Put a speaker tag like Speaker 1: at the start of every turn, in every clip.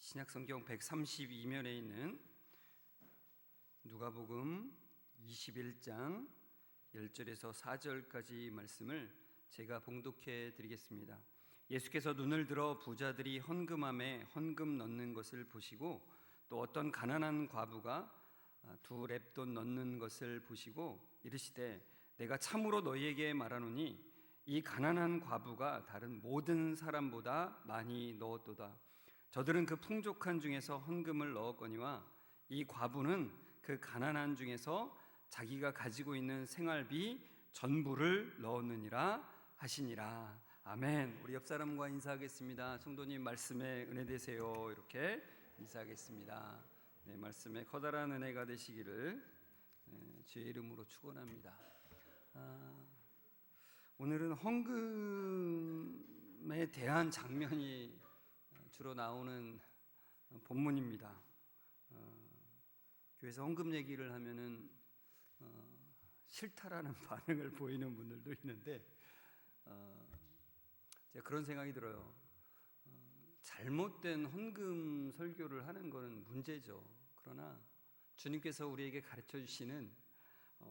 Speaker 1: 신약성경 132면에 있는 누가복음 21장 1절에서 4절까지 말씀을 제가 봉독해 드리겠습니다. 예수께서 눈을 들어 부자들이 헌금함에 헌금 넣는 것을 보시고 또 어떤 가난한 과부가 2렙돈 넣는 것을 보시고 이르시되 내가 참으로 너희에게 말하노니 이 가난한 과부가 다른 모든 사람보다 많이 넣었도다. 저들은 그 풍족한 중에서 헌금을 넣었거니와 이 과부는 그 가난한 중에서 자기가 가지고 있는 생활비 전부를 넣었느니라 하시니라. 아멘. 우리 옆 사람과 인사하겠습니다. 성도님 말씀에 은혜 되세요. 이렇게 인사하겠습니다. 네, 말씀에 커다란 은혜가 되시기를 주의 이름으로 축원합니다. 오늘은 헌금에 대한 장면이 주로 나오는 본문입니다. 교회에서 헌금 얘기를 하면은 싫다라는 반응을 보이는 분들도 있는데 제가 그런 생각이 들어요. 잘못된 헌금 설교를 하는 것은 문제죠. 그러나 주님께서 우리에게 가르쳐 주시는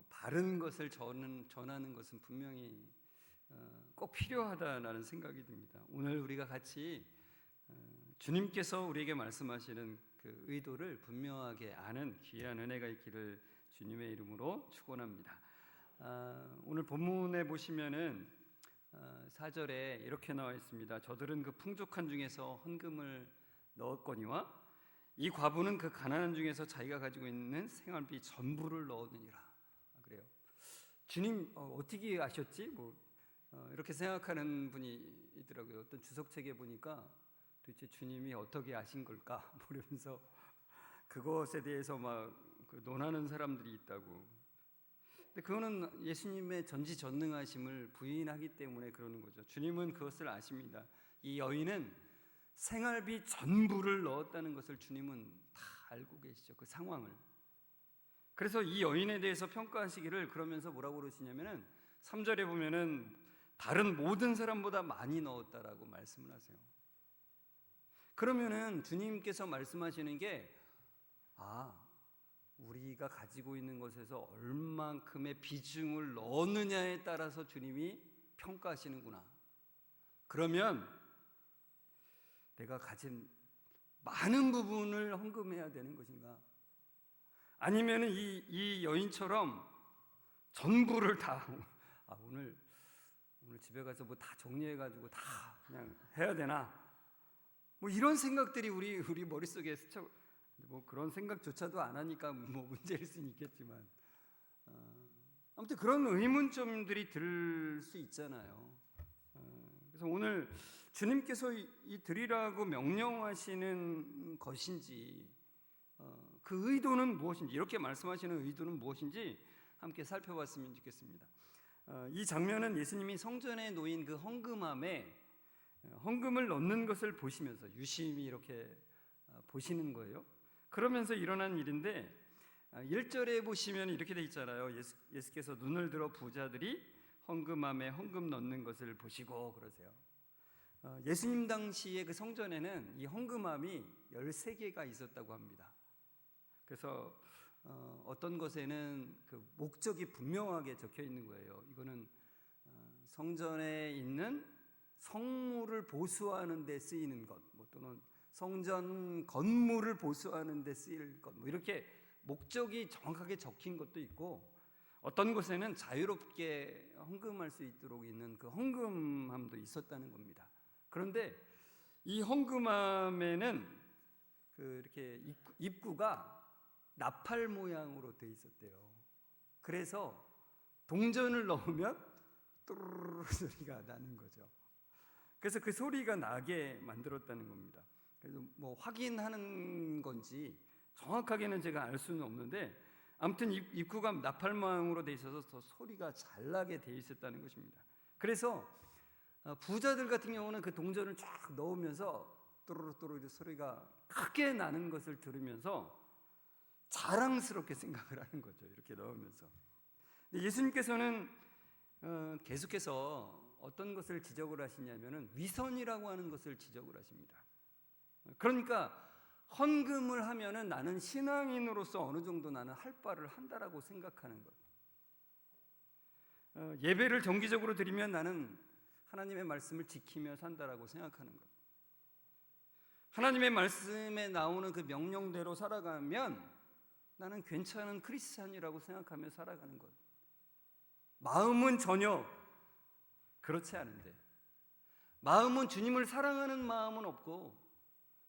Speaker 1: 바른 것을 전하는 것은 분명히 꼭 필요하다라는 생각이 듭니다. 오늘 우리가 같이 주님께서 우리에게 말씀하시는 그 의도를 분명하게 아는 귀한 은혜가 있기를 주님의 이름으로 축원합니다. 오늘 본문에 보시면은 4절에 이렇게 나와 있습니다. 저들은 그 풍족한 중에서 헌금을 넣었거니와 이 과부는 그 가난한 중에서 자기가 가지고 있는 생활비 전부를 넣었느니라. 그래요. 주님 어떻게 아셨지? 이렇게 생각하는 분이 있더라고요. 어떤 주석책에 보니까 도대체 주님이 어떻게 아신 걸까 모르면서 그것에 대해서 막 논하는 사람들이 있다고. 근데 그거는 예수님의 전지전능하심을 부인하기 때문에 그러는 거죠. 주님은 그것을 아십니다. 이 여인은 생활비 전부를 넣었다는 것을 주님은 다 알고 계시죠. 그 상황을. 그래서 이 여인에 대해서 평가하시기를 그러면서 뭐라고 그러시냐면은 3절에 보면은 다른 모든 사람보다 많이 넣었다라고 말씀을 하세요. 그러면은 주님께서 말씀하시는 게 우리가 가지고 있는 것에서 얼만큼의 비중을 넣느냐에 따라서 주님이 평가하시는구나. 그러면 내가 가진 많은 부분을 헌금해야 되는 것인가? 아니면은 이 여인처럼 전부를 다 오늘 집에 가서 뭐 다 정리해가지고 다 그냥 해야 되나? 이런 생각들이 우리 머릿속에 스쳐. 그런 생각조차도 안 하니까 문제일 수는 있겠지만 아무튼 그런 의문점들이 들 수 있잖아요. 그래서 오늘 주님께서 이 드리라고 명령하시는 것인지 그 의도는 무엇인지, 이렇게 말씀하시는 의도는 무엇인지 함께 살펴봤으면 좋겠습니다. 이 장면은 예수님이 성전에 놓인 그 헌금함에 헌금을 넣는 것을 보시면서 유심히 이렇게 보시는 거예요. 그러면서 일어난 일인데 1절에 보시면 이렇게 돼 있잖아요. 예수께서 눈을 들어 부자들이 헌금함에 헌금 넣는 것을 보시고 그러세요. 예수님 당시에 그 성전에는 이 헌금함이 13개가 있었다고 합니다. 그래서 어떤 것에는 그 목적이 분명하게 적혀 있는 거예요. 이거는 성전에 있는 성물을 보수하는 데 쓰이는 것, 또는 성전 건물을 보수하는 데 쓰일 것, 이렇게 목적이 정확하게 적힌 것도 있고, 어떤 곳에는 자유롭게 헌금할 수 있도록 있는 그 헌금함도 있었다는 겁니다. 그런데 이 헌금함에는 이렇게 입구가 나팔 모양으로 되어 있었대요. 그래서 동전을 넣으면 또르르 소리가 나는 거죠. 그래서 그 소리가 나게 만들었다는 겁니다. 그래서 확인하는 건지 정확하게는 제가 알 수는 없는데 아무튼 입구가 나팔 모양으로 돼 있어서 더 소리가 잘 나게 돼 있었다는 것입니다. 그래서 부자들 같은 경우는 그 동전을 쫙 넣으면서 또르르 소리가 크게 나는 것을 들으면서 자랑스럽게 생각을 하는 거죠. 이렇게 넣으면서. 근데 예수님께서는 계속해서 어떤 것을 지적을 하시냐면은 위선이라고 하는 것을 지적을 하십니다. 그러니까 헌금을 하면은 나는 신앙인으로서 어느 정도 나는 할 바를 한다라고 생각하는 것. 예배를 정기적으로 드리면 나는 하나님의 말씀을 지키며 산다라고 생각하는 것. 하나님의 말씀에 나오는 그 명령대로 살아가면 나는 괜찮은 크리스찬이라고 생각하며 살아가는 것. 마음은 전혀 그렇지 않은데, 마음은 주님을 사랑하는 마음은 없고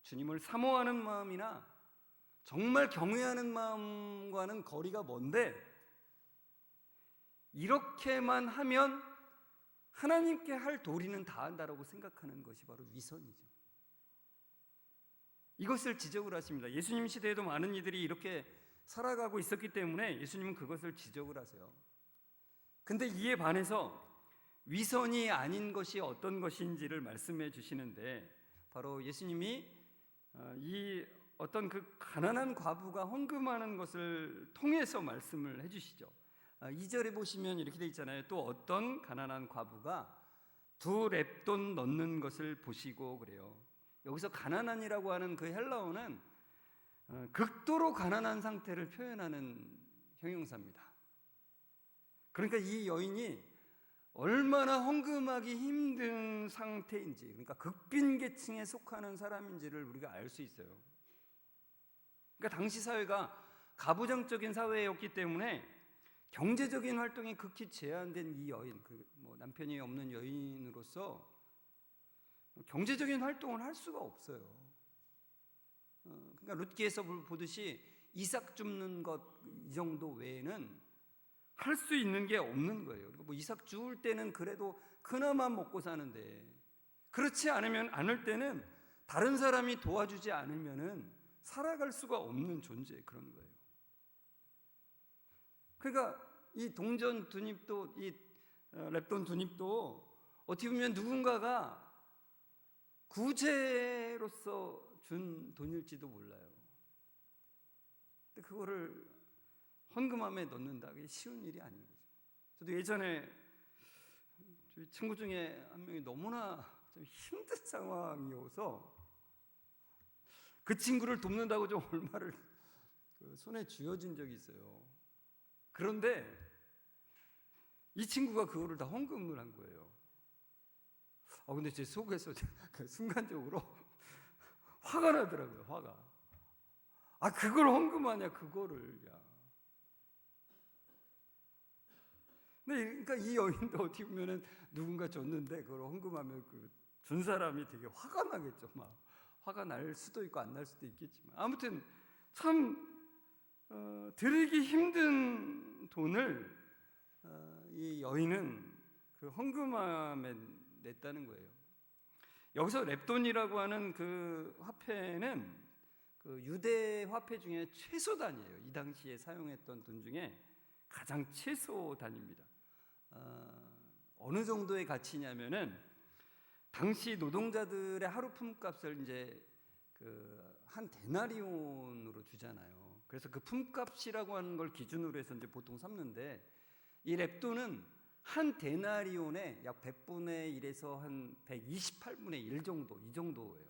Speaker 1: 주님을 사모하는 마음이나 정말 경외하는 마음과는 거리가 먼데, 이렇게만 하면 하나님께 할 도리는 다 한다라고 생각하는 것이 바로 위선이죠. 이것을 지적을 하십니다. 예수님 시대에도 많은 이들이 이렇게 살아가고 있었기 때문에 예수님은 그것을 지적을 하세요. 근데 이에 반해서 위선이 아닌 것이 어떤 것인지를 말씀해 주시는데, 바로 예수님이 이 어떤 그 가난한 과부가 헌금하는 것을 통해서 말씀을 해 주시죠. 2절에 보시면 이렇게 돼 있잖아요. 또 어떤 가난한 과부가 2렙돈 넣는 것을 보시고 그래요. 여기서 가난한이라고 하는 그 헬라어는 극도로 가난한 상태를 표현하는 형용사입니다. 그러니까 이 여인이 얼마나 헌금하기 힘든 상태인지, 그러니까 극빈계층에 속하는 사람인지를 우리가 알 수 있어요. 그러니까 당시 사회가 가부장적인 사회였기 때문에 경제적인 활동이 극히 제한된 이 여인, 남편이 없는 여인으로서 경제적인 활동을 할 수가 없어요. 그러니까 룻기에서 보듯이 이삭 줍는 것 이 정도 외에는 할 수 있는 게 없는 거예요. 그리고 이삭 주울 때는 그래도 그나마 먹고 사는데, 그렇지 않을 때는 다른 사람이 도와주지 않으면은 살아갈 수가 없는 존재, 그런 거예요. 그러니까 이 동전 두닙도, 이 렙돈 두닙도 어떻게 보면 누군가가 구제로서 준 돈일지도 몰라요. 근데 그거를 헌금함에 넣는다, 그게 쉬운 일이 아닌 거죠. 저도 예전에 저희 친구 중에 한 명이 너무나 좀 힘든 상황이어서 그 친구를 돕는다고 좀 얼마를 손에 쥐어진 적이 있어요. 그런데 이 친구가 그거를 다 헌금을 한 거예요. 근데 제 속에서 순간적으로 화가 나더라고요. 화가. 그걸 헌금하냐, 그거를. 야. 근데 그러니까 이 여인도 어떻게 보면은 누군가 줬는데 그걸 헌금하면 준 사람이 되게 화가 나겠죠. 막 화가 날 수도 있고 안 날 수도 있겠지만, 아무튼 참 드리기 힘든 돈을 이 여인은 그 헌금함에 냈다는 거예요. 여기서 렙돈이라고 하는 그 화폐는 그 유대 화폐 중에 최소 단위예요. 이 당시에 사용했던 돈 중에 가장 최소 단위입니다. 어느 정도의 가치냐면은 당시 노동자들의 하루 품값을 이제 한 데나리온으로 주잖아요. 그래서 그 품값이라고 하는 걸 기준으로 해서 이제 보통 삼는데, 이 렙돈은 한 데나리온에 약 100분의 1에서 한 128분의 1 정도, 이 정도예요.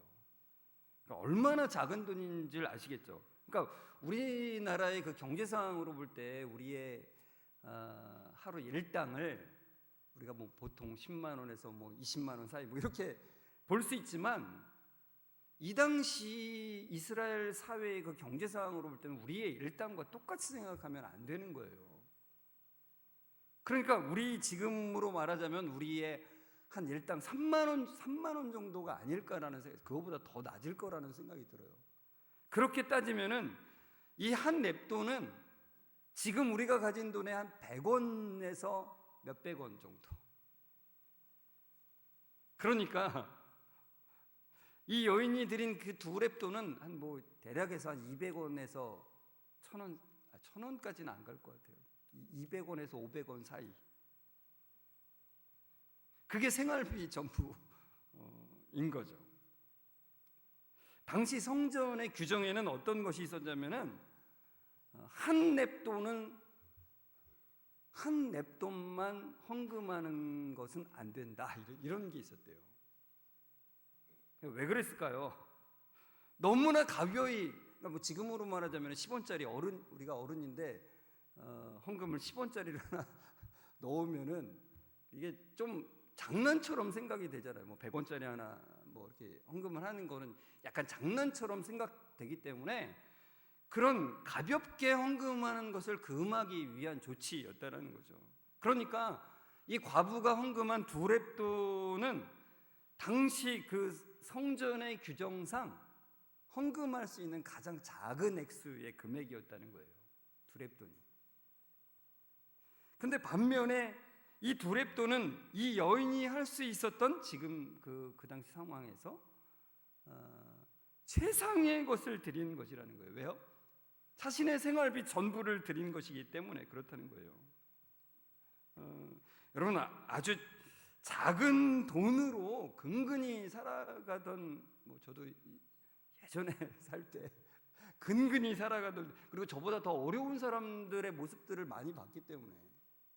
Speaker 1: 그러니까 얼마나 작은 돈인 줄 아시겠죠? 그러니까 우리나라의 그 경제상으로 볼 때 우리의 하루 일당을 우리가 뭐 보통 10만 원에서 뭐 20만 원 사이 뭐 이렇게 볼 수 있지만, 이 당시 이스라엘 사회의 그 경제상으로 볼 때는 우리의 일당과 똑같이 생각하면 안 되는 거예요. 그러니까 우리 지금으로 말하자면 우리의 한 일당 3만 원 정도가 아닐까라는 생각, 그거보다 더 낮을 거라는 생각이 들어요. 그렇게 따지면은 이 한 렙돈은 지금 우리가 가진 돈의 한 100원에서 몇백 원 정도. 그러니까 이 여인이 드린 그 2렙돈은 한 뭐 대략해서 한 200원에서 1,000원, 1,000원까지는 안 갈 것 같아요. 200원에서 500원 사이. 그게 생활비 전부인 거죠. 당시 성전의 규정에는 어떤 것이 있었냐면은 한 렙돈만 헌금하는 것은 안 된다, 이런 게 있었대요. 왜 그랬을까요? 너무나 가벼이, 그러니까 뭐 지금으로 말하자면 10원짜리 우리가 어른인데 헌금을 10원짜리를 하나 넣으면은 이게 좀 장난처럼 생각이 되잖아요. 뭐 100원짜리 하나 뭐 이렇게 헌금을 하는 거는 약간 장난처럼 생각되기 때문에 그런 가볍게 헌금하는 것을 금하기 위한 조치였다라는 거죠. 그러니까 이 과부가 헌금한 2렙돈은 당시 그 성전의 규정상 헌금할 수 있는 가장 작은 액수의 금액이었다는 거예요. 2렙돈이. 근데 반면에 이 2렙돈은 이 여인이 할 수 있었던 지금 그 당시 상황에서 최상의 것을 드리는 것이라는 거예요. 왜요? 자신의 생활비 전부를 드린 것이기 때문에 그렇다는 거예요. 여러분, 아주 작은 돈으로 근근히 살아가던, 뭐 저도 예전에 살 때 근근히 살아가던, 그리고 저보다 더 어려운 사람들의 모습들을 많이 봤기 때문에,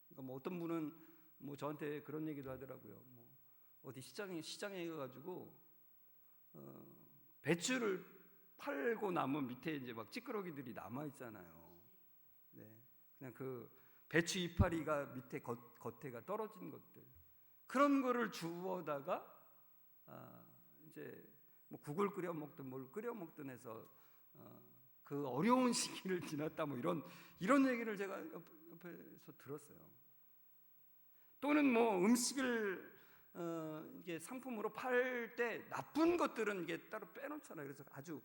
Speaker 1: 그러니까 뭐 어떤 분은 뭐 저한테 그런 얘기도 하더라고요. 뭐 어디 시장에 가가지고 배추를 팔고 남은 밑에 이제 막 찌끄러기들이 남아 있잖아요. 네, 그냥 그 배추 이파리가 밑에 겉에가 떨어진 것들, 그런 거를 주워다가 이제 뭐 국을 끓여 먹든 뭘 끓여 먹든 해서 그 어려운 시기를 지났다, 뭐 이런 얘기를 제가 옆에서 들었어요. 또는 뭐 음식을 이게 상품으로 팔 때 나쁜 것들은 이게 따로 빼놓잖아요. 그래서 아주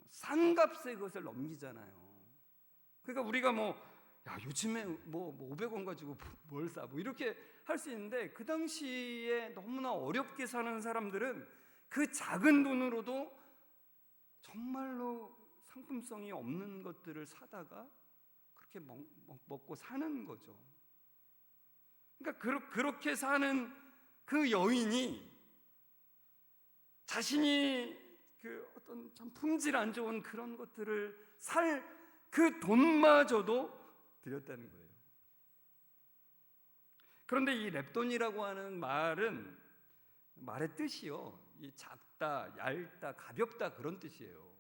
Speaker 1: 싼 값에 그것을 넘기잖아요. 그러니까 우리가 요즘에 뭐 500원 가지고 뭘 사, 뭐 이렇게 할 수 있는데, 그 당시에 너무나 어렵게 사는 사람들은 그 작은 돈으로도 정말로 상품성이 없는 것들을 사다가 그렇게 먹고 사는 거죠. 그러니까 그렇게 사는 그 여인이 자신이 그 어떤 참 품질 안 좋은 그런 것들을 살 그 돈마저도 드렸다는 거예요. 그런데 이 렙돈이라고 하는 말의 뜻이요, 이 작다, 얇다, 가볍다, 그런 뜻이에요.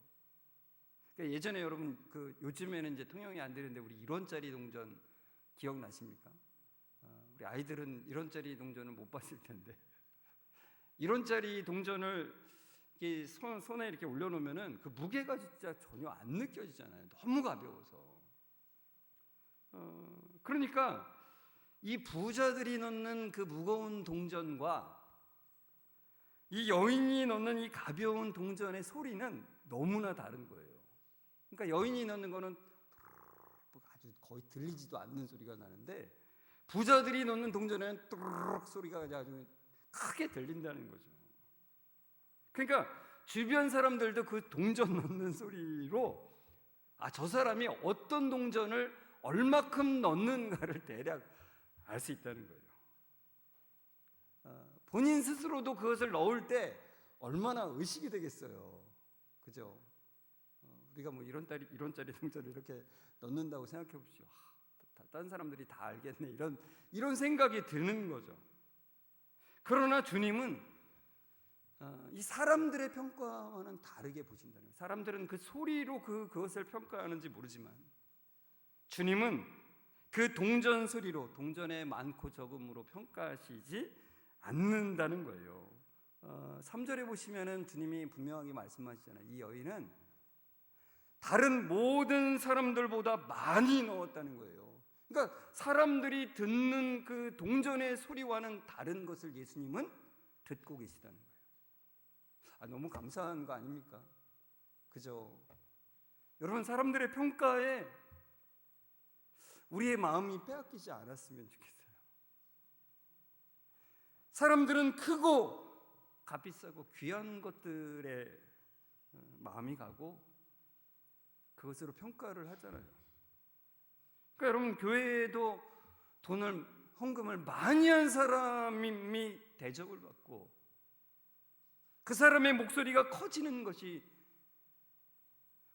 Speaker 1: 그러니까 예전에 여러분 요즘에는 이제 통용이 안 되는데 우리 1원짜리 동전 기억나십니까? 우리 아이들은 1원짜리 동전을 못 봤을 텐데 1원짜리 동전을 손에 이렇게 올려놓으면은 그 무게가 진짜 전혀 안 느껴지잖아요. 너무 가벼워서. 그러니까 이 부자들이 넣는 그 무거운 동전과 이 여인이 넣는 이 가벼운 동전의 소리는 너무나 다른 거예요. 그러니까 여인이 넣는 거는 아주 거의 들리지도 않는 소리가 나는데, 부자들이 넣는 동전에는 뚜루룩 소리가 아주 크게 들린다는 거죠. 그러니까 주변 사람들도 그 동전 넣는 소리로 저 사람이 어떤 동전을 얼마큼 넣는가를 대략 알 수 있다는 거예요. 본인 스스로도 그것을 넣을 때 얼마나 의식이 되겠어요. 그죠? 우리가 뭐 1원짜리 동전을 이렇게 넣는다고 생각해 보십시오. 다른 사람들이 다 알겠네, 이런 생각이 드는 거죠. 그러나 주님은 이 사람들의 평가와는 다르게 보신다는 거예요. 사람들은 그 소리로 그것을 평가하는지 모르지만 주님은 그 동전 소리로, 동전의 많고 적음으로 평가하시지 않는다는 거예요. 3절에 보시면은 주님이 분명하게 말씀하시잖아요. 이 여인은 다른 모든 사람들보다 많이 넣었다는 거예요. 그러니까 사람들이 듣는 그 동전의 소리와는 다른 것을 예수님은 듣고 계시다는 거예요. 너무 감사한 거 아닙니까? 그죠? 여러분, 사람들의 평가에 우리의 마음이 빼앗기지 않았으면 좋겠어요. 사람들은 크고 값비싸고 귀한 것들에 마음이 가고 그것으로 평가를 하잖아요. 그러니까 여러분, 교회에도 헌금을 많이 한 사람이 대접을 받고 그 사람의 목소리가 커지는 것이,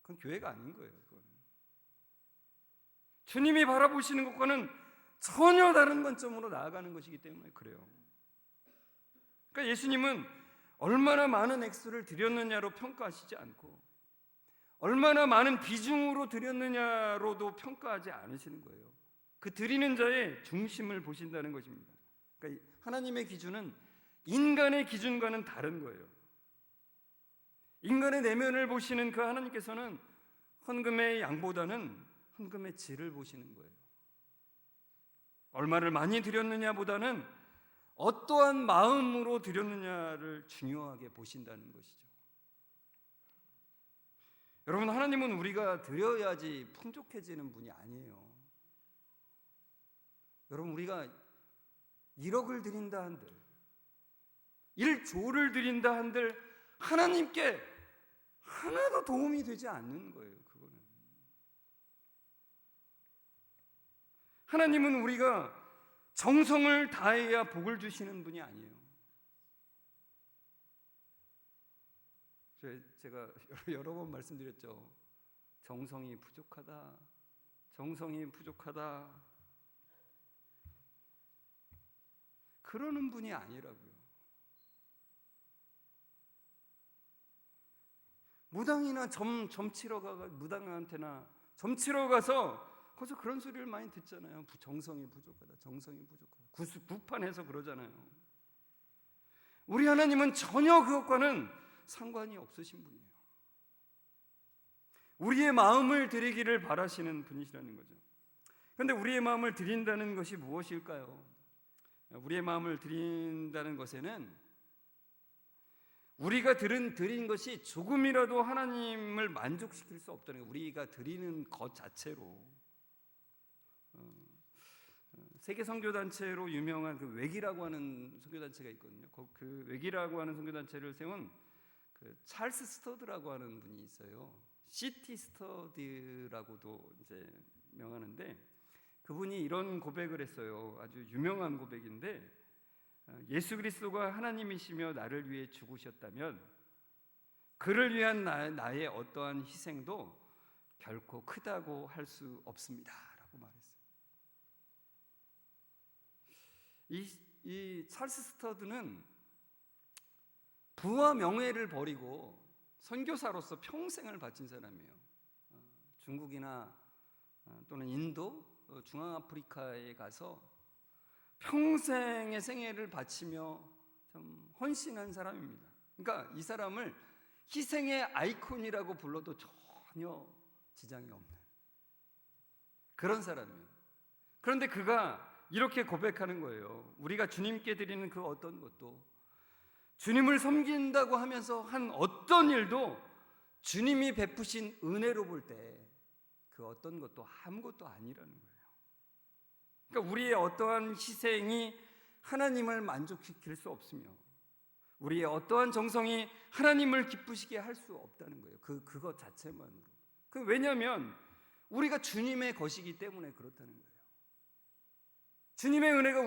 Speaker 1: 그건 교회가 아닌 거예요. 그건 주님이 바라보시는 것과는 전혀 다른 관점으로 나아가는 것이기 때문에 그래요. 그러니까 예수님은 얼마나 많은 액수를 드렸느냐로 평가하시지 않고 얼마나 많은 비중으로 드렸느냐로도 평가하지 않으시는 거예요. 그 드리는 자의 중심을 보신다는 것입니다. 그러니까 하나님의 기준은 인간의 기준과는 다른 거예요. 인간의 내면을 보시는 그 하나님께서는 헌금의 양보다는 헌금의 질을 보시는 거예요. 얼마를 많이 드렸느냐보다는 어떠한 마음으로 드렸느냐를 중요하게 보신다는 것이죠. 여러분, 하나님은 우리가 드려야지 풍족해지는 분이 아니에요. 여러분, 우리가 1억을 드린다 한들 1조를 드린다 한들 하나님께 하나도 도움이 되지 않는 거예요. 그거는 하나님은 우리가 정성을 다해야 복을 주시는 분이 아니에요. 제가 여러 번 말씀드렸죠. 정성이 부족하다. 정성이 부족하다. 그러는 분이 아니라고요. 무당이나 점치러 가서 무당한테나 점치러 가서 거기서 그런 소리를 많이 듣잖아요. 정성이 부족하다. 정성이 부족하다. 구판해서 그러잖아요. 우리 하나님은 전혀 그것과는 상관이 없으신 분이에요. 우리의 마음을 드리기를 바라시는 분이시라는 거죠. 그런데 우리의 마음을 드린다는 것이 무엇일까요? 우리의 마음을 드린다는 것에는 우리가 드린 것이 조금이라도 하나님을 만족시킬 수 없다는 거예요. 우리가 드리는 것 자체로. 세계 선교단체로 유명한 그 웩이라고 하는 선교단체가 있거든요. 그 웩이라고 하는 선교단체를 세운 그 찰스 스터드라고 하는 분이 있어요. 시티 스터드라고도 이제 명하는데, 그분이 이런 고백을 했어요. 아주 유명한 고백인데, 예수 그리스도가 하나님이시며 나를 위해 죽으셨다면 그를 위한 나의 어떠한 희생도 결코 크다고 할 수 없습니다 라고 말했어요. 이 찰스 스터드는 부와 명예를 버리고 선교사로서 평생을 바친 사람이에요. 중국이나 또는 인도, 중앙아프리카에 가서 평생의 생애를 바치며 좀 헌신한 사람입니다. 그러니까 이 사람을 희생의 아이콘이라고 불러도 전혀 지장이 없는 그런 사람이에요. 그런데 그가 이렇게 고백하는 거예요. 우리가 주님께 드리는 그 어떤 것도, 주님을 섬긴다고 하면서 한 어떤 일도 주님이 베푸신 은혜로 볼 때 그 어떤 것도 아무것도 아니라는 거예요. 그러니까 우리의 어떠한 희생이 하나님을 만족시킬 수 없으며 우리의 어떠한 정성이 하나님을 기쁘시게 할 수 없다는 거예요. 그것 자체만으로. 왜냐하면 우리가 주님의 것이기 때문에 그렇다는 거예요. 주님의 은혜가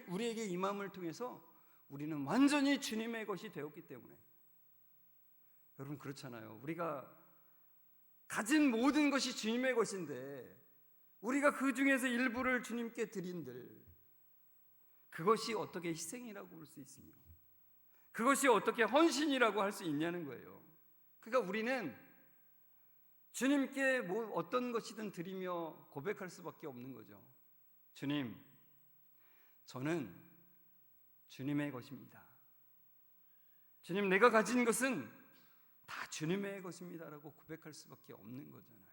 Speaker 1: 우리에게 임함을 통해서 우리는 완전히 주님의 것이 되었기 때문에. 여러분, 그렇잖아요. 우리가 가진 모든 것이 주님의 것인데 우리가 그 중에서 일부를 주님께 드린들 그것이 어떻게 희생이라고 볼 수 있으며 그것이 어떻게 헌신이라고 할 수 있냐는 거예요. 그러니까 우리는 주님께 어떤 것이든 드리며 고백할 수밖에 없는 거죠. 주님, 저는 주님의 것입니다. 주님, 내가 가진 것은 다 주님의 것입니다라고 고백할 수밖에 없는 거잖아요.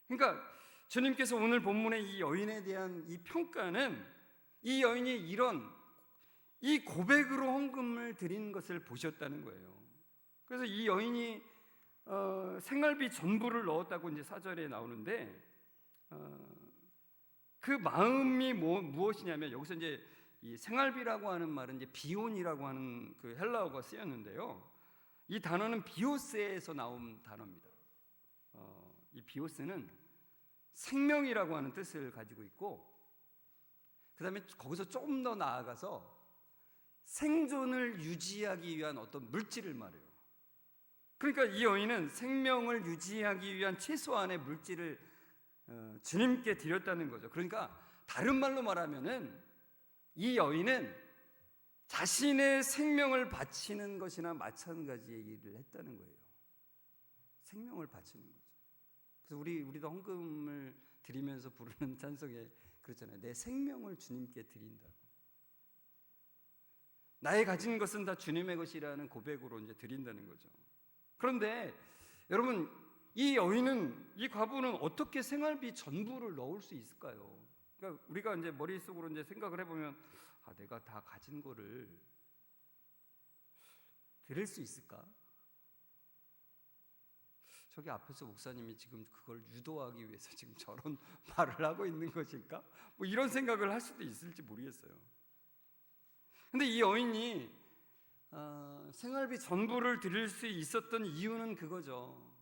Speaker 1: 그러니까 주님께서 오늘 본문의 이 여인에 대한 이 평가는 이 여인이 이 고백으로 헌금을 드린 것을 보셨다는 거예요. 그래서 이 여인이 생활비 전부를 넣었다고 이제 4절에 나오는데, 그 마음이 무엇이냐면, 여기서 이제 이 생활비라고 하는 말은 이제 비온이라고 하는 그 헬라어가 쓰였는데요. 이 단어는 비오스에서 나온 단어입니다. 이 비오스는 생명이라고 하는 뜻을 가지고 있고, 그 다음에 거기서 조금 더 나아가서 생존을 유지하기 위한 어떤 물질을 말해요. 그러니까 이 여인은 생명을 유지하기 위한 최소한의 물질을 주님께 드렸다는 거죠. 그러니까 다른 말로 말하면은 이 여인은 자신의 생명을 바치는 것이나 마찬가지의 일을 했다는 거예요. 생명을 바치는 거죠. 그래서 우리도 헌금을 드리면서 부르는 찬송에 그렇잖아요. 내 생명을 주님께 드린다고. 나의 가진 것은 다 주님의 것이라는 고백으로 이제 드린다는 거죠. 그런데 여러분, 이 여인은, 이 과부는 어떻게 생활비 전부를 넣을 수 있을까요? 그러니까 우리가 이제 머릿속으로 이제 생각을 해보면, 내가 다 가진 거를 드릴 수 있을까? 저기 앞에서 목사님이 지금 그걸 유도하기 위해서 지금 저런 말을 하고 있는 것일까? 뭐 이런 생각을 할 수도 있을지 모르겠어요. 근데 이 여인이 생활비 전부를 드릴 수 있었던 이유는 그거죠.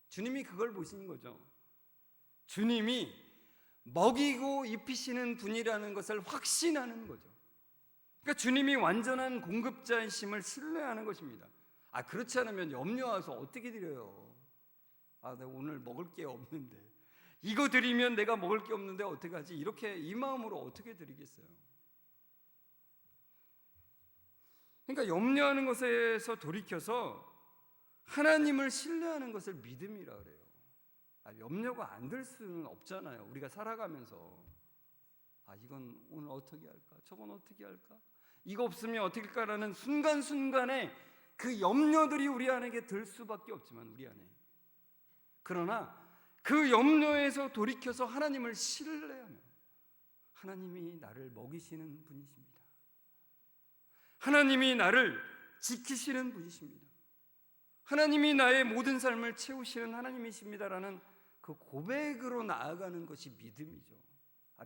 Speaker 1: 주님이 그걸 보신 거죠. 주님이 먹이고 입히시는 분이라는 것을 확신하는 거죠. 그러니까 주님이 완전한 공급자이심을 신뢰하는 것입니다. 그렇지 않으면 염려와서 어떻게 드려요? 내가 오늘 먹을 게 없는데, 이거 드리면 내가 먹을 게 없는데 어떻게 하지? 이렇게 이 마음으로 어떻게 드리겠어요? 그러니까 염려하는 것에서 돌이켜서 하나님을 신뢰하는 것을 믿음이라 그래요. 염려가 안 될 수는 없잖아요. 우리가 살아가면서 이건 오늘 어떻게 할까? 저건 어떻게 할까? 이거 없으면 어떻게 할까라는 순간순간에 그 염려들이 우리 안에 들 수밖에 없지만, 우리 안에. 그러나 그 염려에서 돌이켜서 하나님을 신뢰하며, 하나님이 나를 먹이시는 분이십니다. 하나님이 나를 지키시는 분이십니다. 하나님이 나의 모든 삶을 채우시는 하나님이십니다라는 그 고백으로 나아가는 것이 믿음이죠.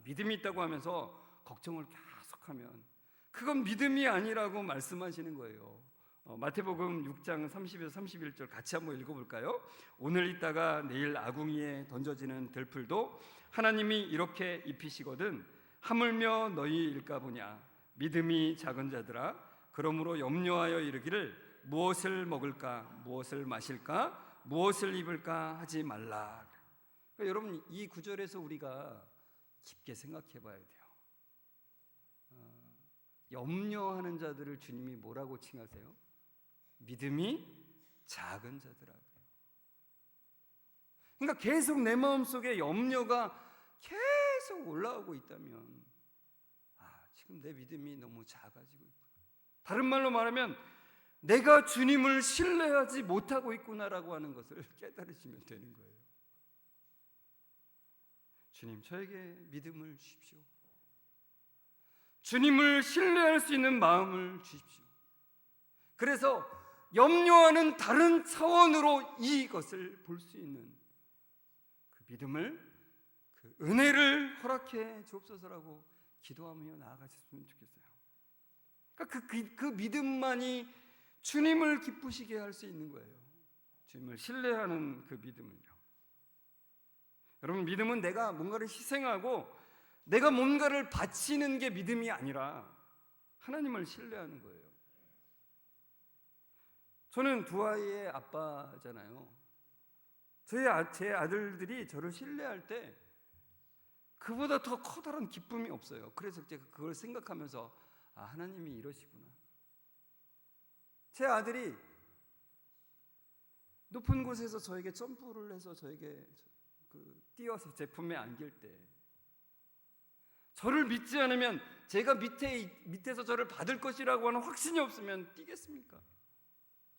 Speaker 1: 믿음이 있다고 하면서 걱정을 계속하면 그건 믿음이 아니라고 말씀하시는 거예요. 마태복음 6장 30에서 31절 같이 한번 읽어볼까요? 오늘 있다가 내일 아궁이에 던져지는 들풀도 하나님이 이렇게 입히시거든 하물며 너희일까 보냐. 믿음이 작은 자들아, 그러므로 염려하여 이르기를 무엇을 먹을까, 무엇을 마실까, 무엇을 입을까 하지 말라. 그러니까 여러분, 이 구절에서 우리가 깊게 생각해 봐야 돼요. 염려하는 자들을 주님이 뭐라고 칭하세요? 믿음이 작은 자들아고요. 그러니까 계속 내 마음속에 염려가 계속 올라오고 있다면 지금 내 믿음이 너무 작아지고 있구나. 다른 말로 말하면 내가 주님을 신뢰하지 못하고 있구나라고 하는 것을 깨달으시면 되는 거예요. 주님, 저에게 믿음을 주십시오. 주님을 신뢰할 수 있는 마음을 주십시오. 그래서 염려하는 다른 차원으로 이것을 볼 수 있는 그 믿음을, 그 은혜를 허락해 주옵소서라고 기도하며 나아가셨으면 좋겠어요. 그러니까 그 믿음만이 주님을 기쁘시게 할 수 있는 거예요. 주님을 신뢰하는 그 믿음을요. 여러분, 믿음은 내가 뭔가를 희생하고 내가 뭔가를 바치는 게 믿음이 아니라 하나님을 신뢰하는 거예요. 저는 두 아이의 아빠잖아요. 제 아들들이 저를 신뢰할 때 그보다 더 커다란 기쁨이 없어요. 그래서 제가 그걸 생각하면서 하나님이 이러시구나. 제 아들이 높은 곳에서 저에게 점프를 해서 저에게 뛰어서 제 품에 안길 때, 저를 믿지 않으면, 제가 밑에서 저를 받을 것이라고 하는 확신이 없으면 뛰겠습니까?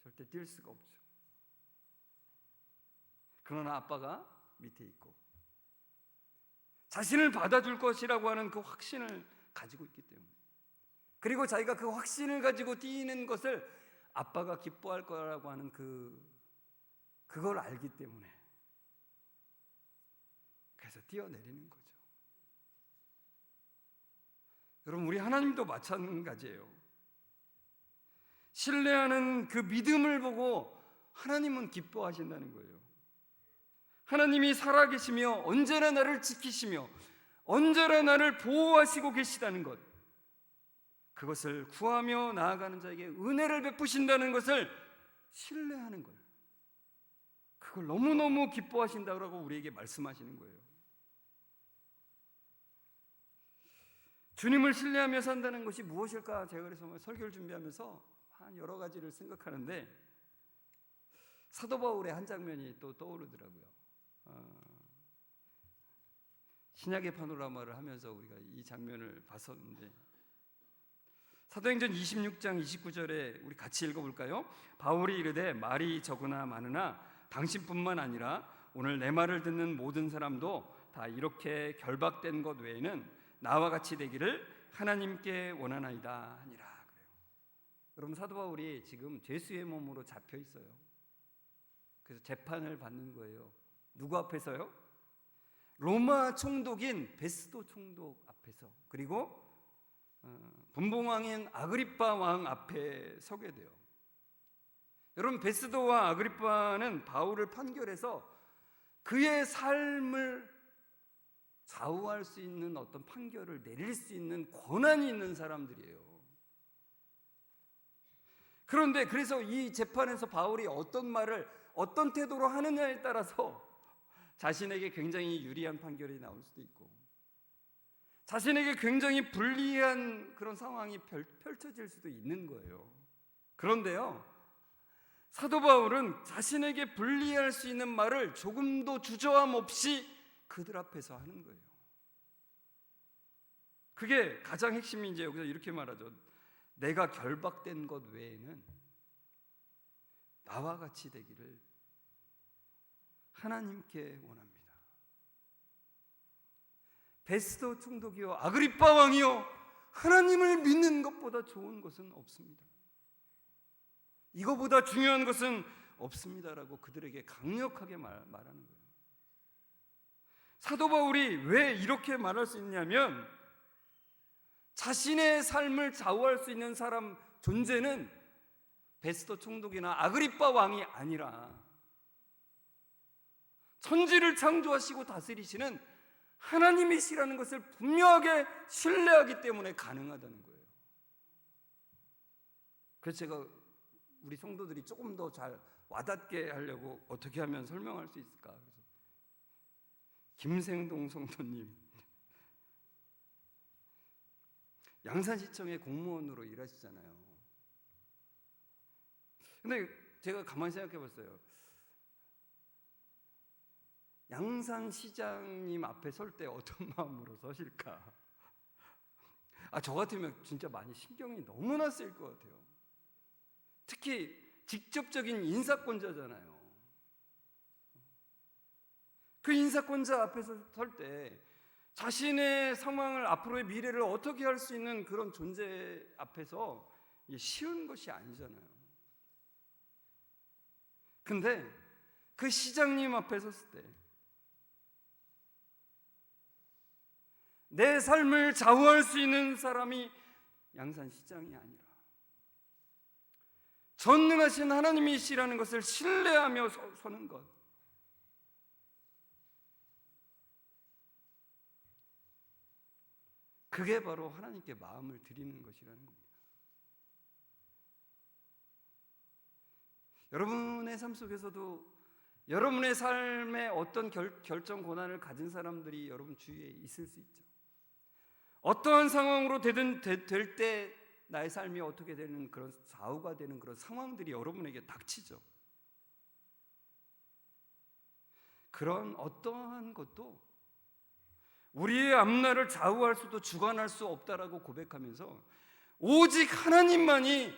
Speaker 1: 절대 뛸 수가 없죠. 그러나 아빠가 밑에 있고 자신을 받아줄 것이라고 하는 그 확신을 가지고 있기 때문에, 그리고 자기가 그 확신을 가지고 뛰는 것을 아빠가 기뻐할 거라고 하는 그걸 알기 때문에, 그래서 뛰어내리는 거죠. 여러분, 우리 하나님도 마찬가지예요. 신뢰하는 그 믿음을 보고 하나님은 기뻐하신다는 거예요. 하나님이 살아계시며 언제나 나를 지키시며 언제나 나를 보호하시고 계시다는 것, 그것을 구하며 나아가는 자에게 은혜를 베푸신다는 것을 신뢰하는 것, 그걸 너무너무 기뻐하신다고 우리에게 말씀하시는 거예요. 주님을 신뢰하며 산다는 것이 무엇일까? 제가 그래서 설교를 준비하면서 한 여러 가지를 생각하는데 사도 바울의 한 장면이 또 떠오르더라고요. 신약의 파노라마를 하면서 우리가 이 장면을 봤었는데 사도행전 26장 29절에 우리 같이 읽어볼까요? 바울이 이르되 말이 적으나 많으나 당신뿐만 아니라 오늘 내 말을 듣는 모든 사람도 다 이렇게 결박된 것 외에는 나와 같이 되기를 하나님께 원하나이다 하니라. 그래요. 여러분, 사도 바울이 지금 죄수의 몸으로 잡혀 있어요. 그래서 재판을 받는 거예요. 누구 앞에서요? 로마 총독인 베스도 총독 앞에서, 그리고 분봉왕인 아그리빠 왕 앞에 서게 돼요. 여러분, 베스도와 아그리빠는 바울을 판결해서 그의 삶을 좌우할 수 있는 어떤 판결을 내릴 수 있는 권한이 있는 사람들이에요. 그런데 그래서 이 재판에서 바울이 어떤 말을 어떤 태도로 하느냐에 따라서 자신에게 굉장히 유리한 판결이 나올 수도 있고 자신에게 굉장히 불리한 그런 상황이 펼쳐질 수도 있는 거예요. 그런데요, 사도 바울은 자신에게 불리할 수 있는 말을 조금도 주저함 없이 그들 앞에서 하는 거예요. 그게 가장 핵심이 이제 여기서 이렇게 말하죠. 내가 결박된 것 외에는 나와 같이 되기를 하나님께 원합니다. 베스도 총독이요 아그리빠 왕이요, 하나님을 믿는 것보다 좋은 것은 없습니다. 이거보다 중요한 것은 없습니다라고 그들에게 강력하게 말하는 거예요. 사도 바울이 왜 이렇게 말할 수 있냐면 자신의 삶을 좌우할 수 있는 사람 존재는 베스도 총독이나 아그리빠 왕이 아니라 천지를 창조하시고 다스리시는 하나님이시라는 것을 분명하게 신뢰하기 때문에 가능하다는 거예요. 그래서 제가 우리 성도들이 조금 더 잘 와닿게 하려고 어떻게 하면 설명할 수 있을까? 그래서 김생동 성도님, 양산시청의 공무원으로 일하시잖아요. 근데 제가 가만히 생각해 봤어요. 양산시장님 앞에 설 때 어떤 마음으로 서실까? 저 같으면 진짜 많이 신경이 너무나 쓰일 것 같아요. 특히 직접적인 인사권자잖아요. 그 인사권자 앞에서 설 때 자신의 상황을, 앞으로의 미래를 어떻게 할 수 있는 그런 존재 앞에서 쉬운 것이 아니잖아요. 근데 그 시장님 앞에 섰을 때 내 삶을 좌우할 수 있는 사람이 양산시장이 아니라 전능하신 하나님이시라는 것을 신뢰하며 서는 것, 그게 바로 하나님께 마음을 드리는 것이라는 겁니다. 여러분의 삶 속에서도 여러분의 삶에 어떤 결정 권한을 가진 사람들이 여러분 주위에 있을 수 있죠. 어떠한 상황으로 될 때 나의 삶이 어떻게 되는 그런 좌우가 되는 그런 상황들이 여러분에게 닥치죠. 그런 어떠한 것도 우리의 앞날을 좌우할 수도 주관할 수 없다라고 고백하면서 오직 하나님만이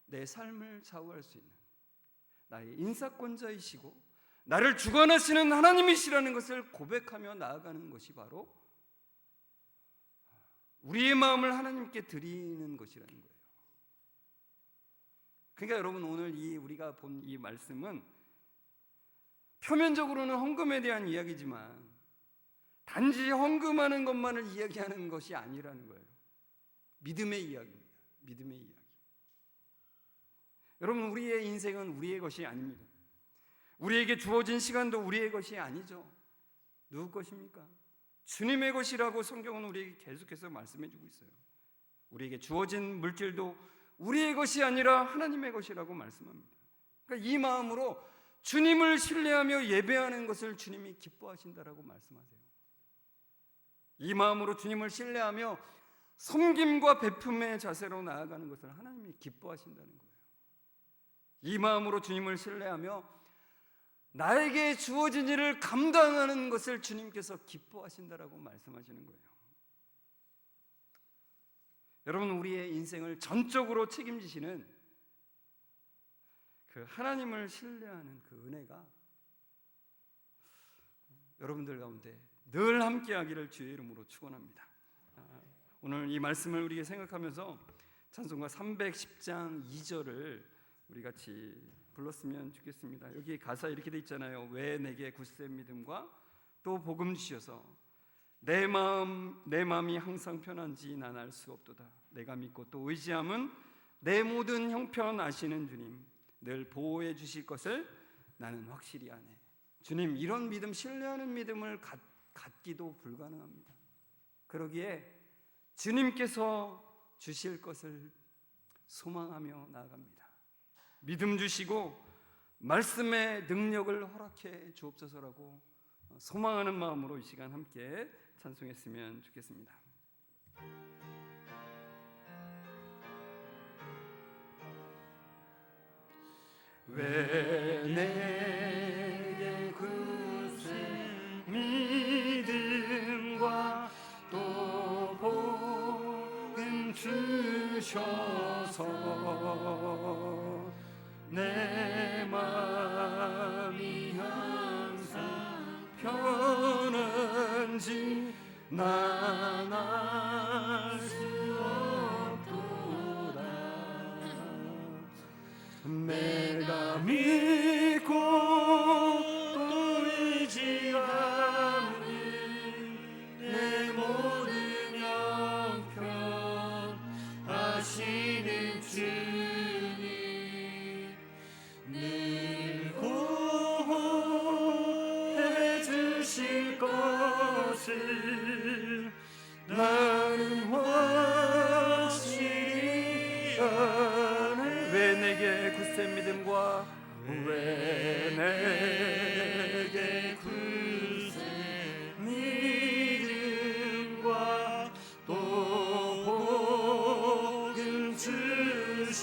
Speaker 1: 내 삶을 좌우할 수 있는 나의 인사권자이시고 나를 주관하시는 하나님이시라는 것을 고백하며 나아가는 것이 바로 우리의 마음을 하나님께 드리는 것이라는 거예요. 그러니까 여러분, 오늘 우리가 본 이 말씀은 표면적으로는 헌금에 대한 이야기지만 단지 헌금하는 것만을 이야기하는 것이 아니라는 거예요. 믿음의 이야기입니다. 믿음의 이야기. 여러분, 우리의 인생은 우리의 것이 아닙니다. 우리에게 주어진 시간도 우리의 것이 아니죠. 누구 것입니까? 주님의 것이라고 성경은 우리에게 계속해서 말씀해주고 있어요. 우리에게 주어진 물질도 우리의 것이 아니라 하나님의 것이라고 말씀합니다. 그러니까 이 마음으로 주님을 신뢰하며 예배하는 것을 주님이 기뻐하신다라고 말씀하세요. 이 마음으로 주님을 신뢰하며 섬김과 베품의 자세로 나아가는 것을 하나님이 기뻐하신다는 거예요. 이 마음으로 주님을 신뢰하며 나에게 주어진 일을 감당하는 것을 주님께서 기뻐하신다라고 말씀하시는 거예요. 여러분, 우리의 인생을 전적으로 책임지시는 그 하나님을 신뢰하는 그 은혜가 여러분들 가운데 늘 함께하기를 주의 이름으로 축원합니다. 오늘 이 말씀을 우리가 생각하면서 찬송가 310장 2절을 우리 같이 불렀으면 좋겠습니다. 여기 가사 이렇게 돼 있잖아요. 왜 내게 굳센 믿음과 또 복음 주셔서 내 마음이 항상 편한지 난 알 수 없도다. 내가 믿고 또 의지함은 내 모든 형편 아시는 주님 늘 보호해 주실 것을 나는 확실히 아네. 주님, 이런 믿음, 신뢰하는 믿음을 갖기도 불가능합니다. 그러기에 주님께서 주실 것을 소망하며 나아갑니다. 믿음 주시고 말씀의 능력을 허락해 주옵소서라고 소망하는 마음으로 이 시간 함께 찬송했으면 좋겠습니다. 왜 내게 굳센 믿음과 또 복음 주셔서 내 마음이 항상 편한지 난 알 수 없도다. 내가 믿고 또 의지하는 내 모든 형편 아시는 주님 늘 보호해 주실 것을 나는 확실히 아네. 왜 내게 굳센 믿음과 왜 내게 굳센 믿음과 또 복음 주셔서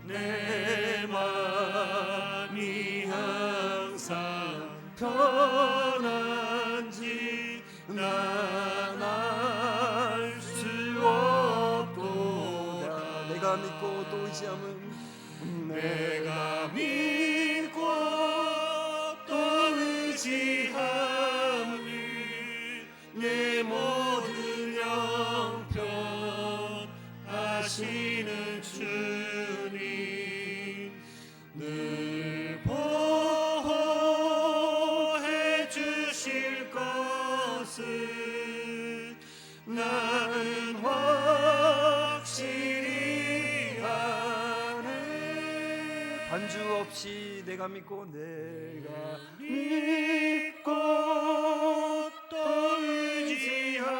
Speaker 1: 내 마음이 항상 편한지 난 알 수 없도다. 내가 믿고 또 의지함은 내가 믿고 또 의지함은 내 모든 형편 아시는 주님 늘 보호해 주실 것을 나는 확실히 아네. 반주 없이 내가 믿고 또 의지하는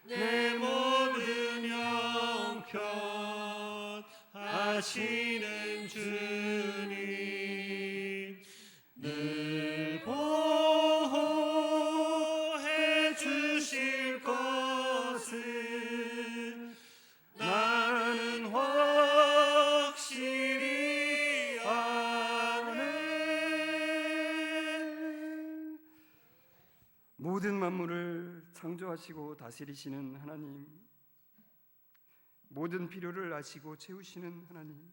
Speaker 1: 내 모든 형편 아시는 주님 늘 보호해 주실 것을 나는 확실히 아네. 모든 만물을 창조하시고 다스리시는 하나님, 모든 필요를 아시고 채우시는 하나님,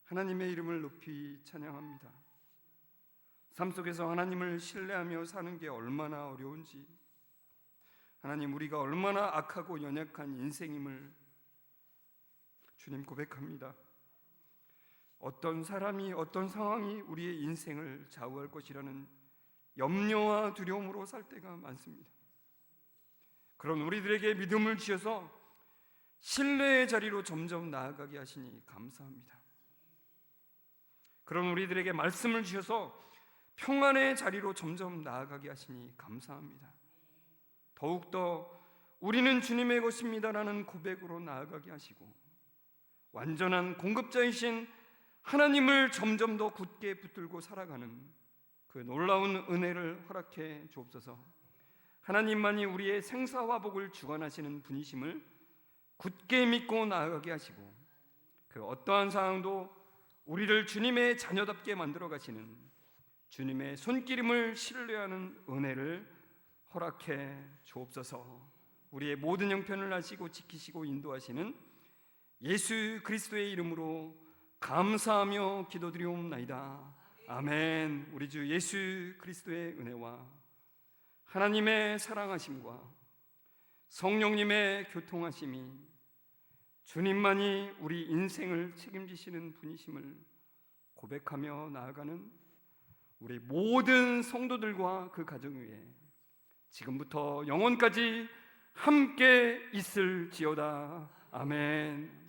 Speaker 1: 하나님의 이름을 높이 찬양합니다. 삶 속에서 하나님을 신뢰하며 사는 게 얼마나 어려운지, 하나님, 우리가 얼마나 악하고 연약한 인생임을 주님 고백합니다. 어떤 사람이, 어떤 상황이 우리의 인생을 좌우할 것이라는 염려와 두려움으로 살 때가 많습니다. 그런 우리들에게 믿음을 주셔서 신뢰의 자리로 점점 나아가게 하시니 감사합니다. 그런 우리들에게 말씀을 주셔서 평안의 자리로 점점 나아가게 하시니 감사합니다. 더욱더 우리는 주님의 것입니다라는 고백으로 나아가게 하시고 완전한 공급자이신 하나님을 점점 더 굳게 붙들고 살아가는 그
Speaker 2: 그 놀라운 은혜를 허락해 주옵소서. 하나님만이 우리의 생사화복을 주관하시는 분이심을 굳게 믿고 나아가게 하시고, 그 어떠한 상황도 우리를 주님의 자녀답게 만들어 가시는 주님의 손길임을 신뢰하는 은혜를 허락해 주옵소서. 우리의 모든 형편을 아시고 지키시고 인도하시는 예수 그리스도의 이름으로 감사하며 기도드리옵나이다. 아멘. 우리 주 예수 그리스도의 은혜와 하나님의 사랑하심과 성령님의 교통하심이, 주님만이 우리 인생을 책임지시는 분이심을 고백하며 나아가는 우리 모든 성도들과 그 가정 위에 지금부터 영원까지 함께 있을지어다. 아멘.